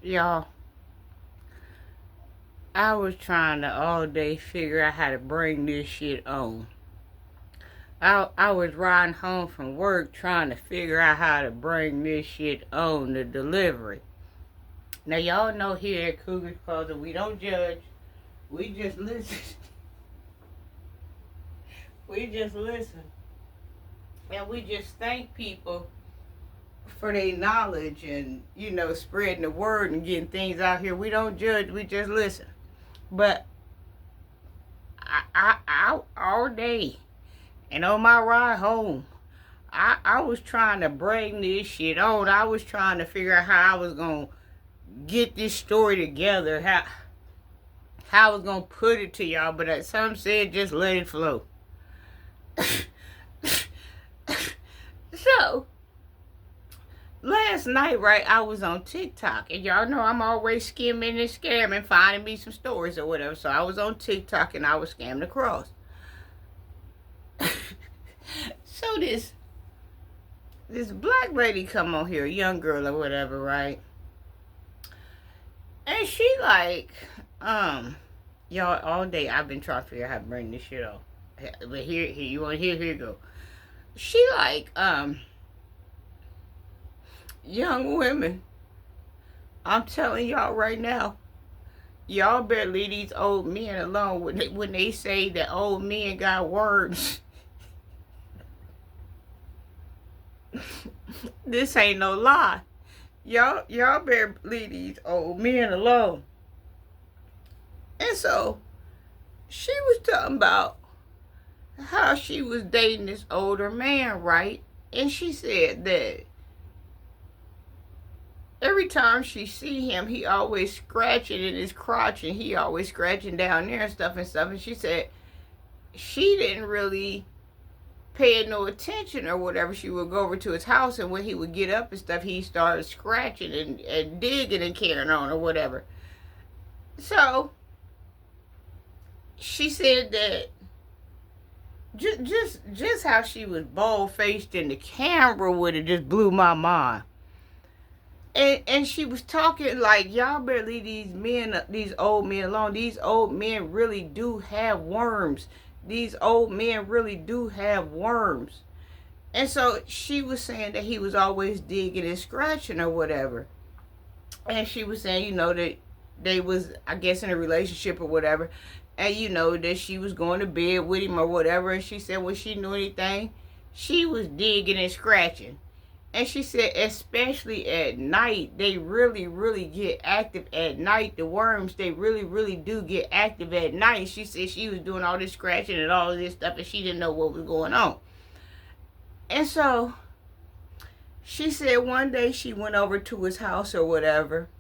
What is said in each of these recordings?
Y'all, I was trying to all day figure out how to bring this shit on. I was riding home from work trying to figure out how to bring this shit on the delivery. Now y'all know here at Cougar Closet we don't judge. We just listen. We just listen. And we just thank people for their knowledge and, spreading the word and getting things out here. We don't judge, we just listen. But I all day and on my ride home, I was trying to bring this shit on. I was trying to figure out how I was gonna get this story together, how I was gonna put it to y'all. But some said just let it flow. So last night, right, I was on TikTok, and y'all know I'm always skimming and scamming, finding me some stories or whatever. So I was on TikTok and I was scamming across. So this black lady come on here, a young girl or whatever, right? And she like, y'all, all day I've been trying to figure out how to bring this shit on. But here you want to hear? Here you go. She like, young women, I'm telling y'all right now, y'all better leave these old men alone when they say that old men got worms. This ain't no lie. Y'all better leave these old men alone. And so she was talking about how she was dating this older man, right? And she said that every time she see him, he always scratching in his crotch, and he always scratching down there and stuff. And she said she didn't really pay no attention or whatever. She would go over to his house, and when he would get up and stuff, he started scratching and digging and carrying on or whatever. So she said that just how she was bold-faced in the camera with it just blew my mind. And she was talking like, y'all better leave these old men alone. These old men really do have worms. These old men really do have worms. And so she was saying that he was always digging and scratching or whatever. And she was saying, that they was, I guess, in a relationship or whatever. And, that she was going to bed with him or whatever. And she said when she knew anything, she was digging and scratching. And she said, especially at night, they really, really get active at night. The worms, they really, really do get active at night. She said she was doing all this scratching and all of this stuff, and she didn't know what was going on. And so she said one day she went over to his house or whatever,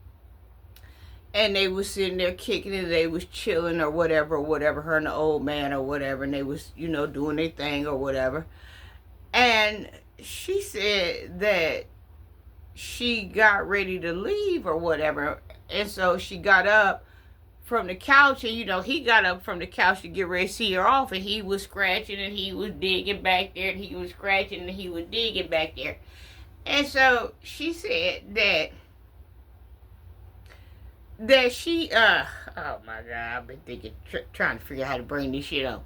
and they was sitting there kicking it. They was chilling or whatever, her and the old man or whatever, and they was, doing their thing or whatever. And she said that she got ready to leave or whatever. And so she got up from the couch, and he got up from the couch to get ready to see her off, and he was scratching and he was digging back there, and he was scratching and he was digging back there. And so she said that she oh my God, I've been thinking, trying to figure out how to bring this shit on.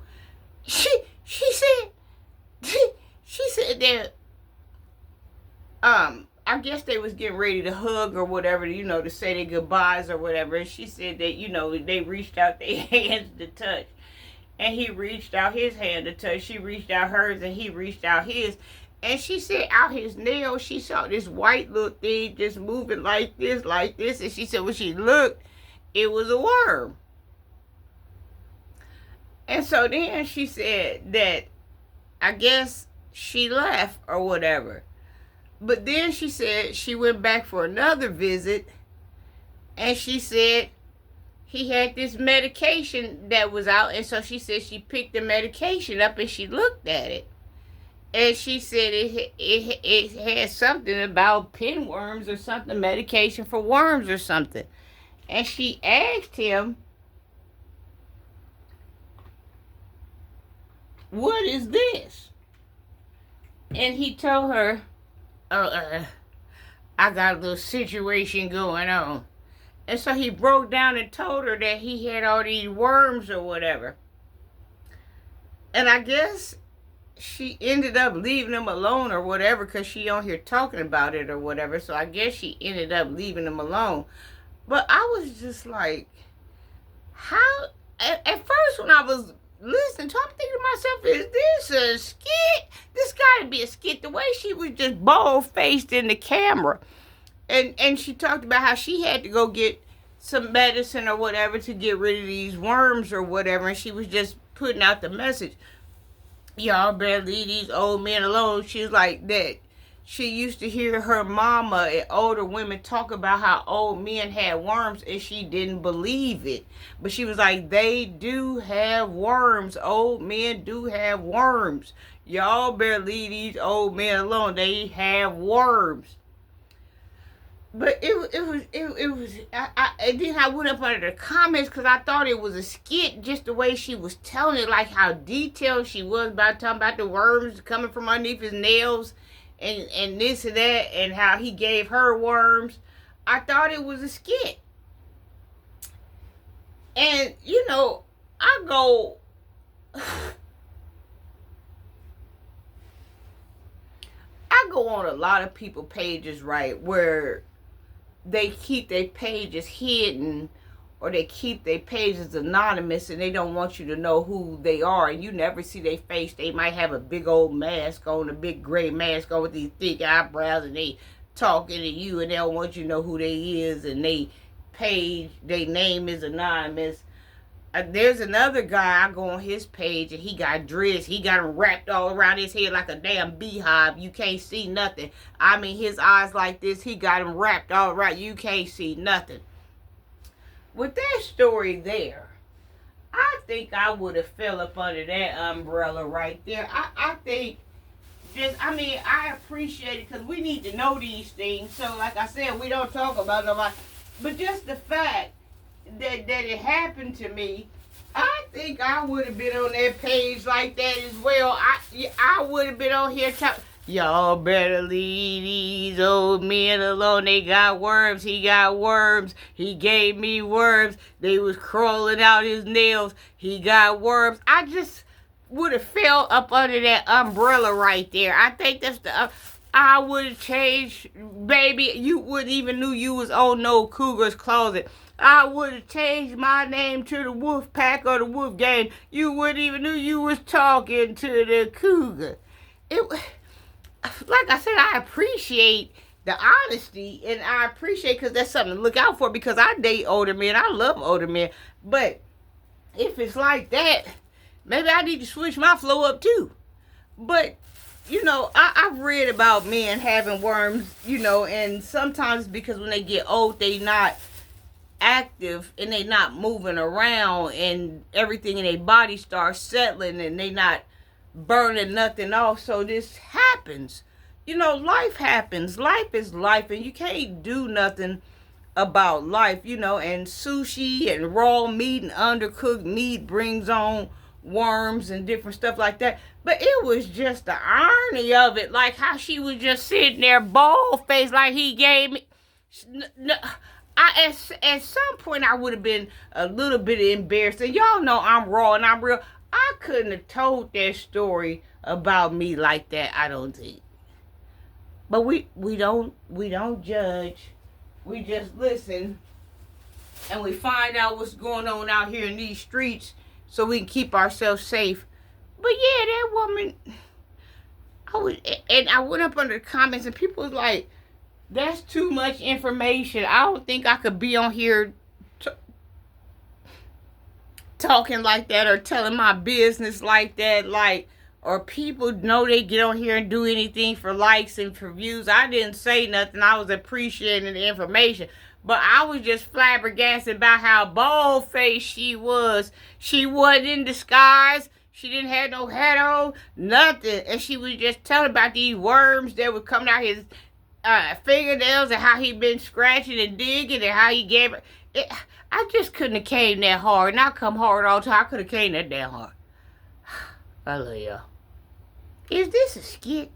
She said she said that I guess they was getting ready to hug or whatever, to say their goodbyes or whatever. And she said that, they reached out their hands to touch. And he reached out his hand to touch. She reached out hers and he reached out his. And she said out his nails, she saw this white little thing just moving like this. And she said when she looked, it was a worm. And so then she said that I guess she left or whatever. But then she said she went back for another visit, and she said he had this medication that was out, and so she said she picked the medication up and she looked at it. And she said it had something about pinworms or something, medication for worms or something. And she asked him, what is this? And he told her, I got a little situation going on. And so he broke down and told her that he had all these worms or whatever. And I guess she ended up leaving him alone or whatever, because she on here talking about it or whatever. So I guess she ended up leaving him alone. But I was just like, how? At first when I was listening to, I'm thinking to myself, is this a skit? This got to be a skit. The way she was just bald-faced in the camera. And she talked about how she had to go get some medicine or whatever to get rid of these worms or whatever. And she was just putting out the message, y'all better leave these old men alone. She was like that. She used to hear her mama and older women talk about how old men had worms, and she didn't believe it. But she was like, they do have worms. Old men do have worms. Y'all better leave these old men alone. They have worms. But it was. And then I went up under the comments because I thought it was a skit, just the way she was telling it, like how detailed she was about talking about the worms coming from underneath his nails, and this and that, and how he gave her worms. I thought it was a skit. And you know, I go. I go on a lot of people pages, right, where they keep their pages hidden, or they keep their pages anonymous, and they don't want you to know who they are, and you never see their face. They might have a big old mask on, a big gray mask on with these thick eyebrows, and they talking to you, and they don't want you to know who they is, and they page, their name is anonymous. There's another guy, I go on his page, and he got dreads. He got them wrapped all around his head like a damn beehive. You can't see nothing. I mean, his eyes like this. He got them wrapped all around. You can't see nothing. With that story there, I think I would have fell up under that umbrella right there. I think I appreciate it, because we need to know these things. So, like I said, we don't talk about nobody. But just the fact that it happened to me, I think I would have been on that page like that as well. I would have been on here talking, y'all better leave these old men alone. They got worms. He got worms. He gave me worms. They was crawling out his nails. He got worms. I just would have fell up under that umbrella right there. I think that's the... I would have changed, baby. You wouldn't even knew you was on no Cougar's closet. I would have changed my name to the Wolf Pack or the Wolf Gang. You wouldn't even knew you was talking to the Cougar. Like I said, I appreciate the honesty, and I appreciate, because that's something to look out for, because I date older men. I love older men. But if it's like that, maybe I need to switch my flow up too. But you know, I've read about men having worms, you know, and sometimes because when they get old, they not active, and they not moving around, and everything in their body starts settling, and they not burning nothing off. So this happens. You know, life happens. Life is life, and you can't do nothing about life, you know, and sushi and raw meat and undercooked meat brings on worms and different stuff like that. But it was just the irony of it, like how she was just sitting there bald faced, like he gave me. At some point I would have been a little bit embarrassed, and y'all know I'm raw and I'm real. I couldn't have told that story about me like that, I don't think. But we don't judge. We just listen, and we find out what's going on out here in these streets, so we can keep ourselves safe. But yeah, that woman, I went up under the comments, and people was like, that's too much information. I don't think I could be on here talking like that, or telling my business like that, like, or people know they get on here and do anything for likes and for views. I didn't say nothing. I was appreciating the information. But I was just flabbergasted about how bald-faced she was. She wasn't in disguise. She didn't have no hat on, nothing. And she was just telling about these worms that were coming out his fingernails, and how he been scratching and digging, and how he gave her. I just couldn't have came that hard. And I come hard all the time. I could have came that damn hard. I love y'all. Is this a skit?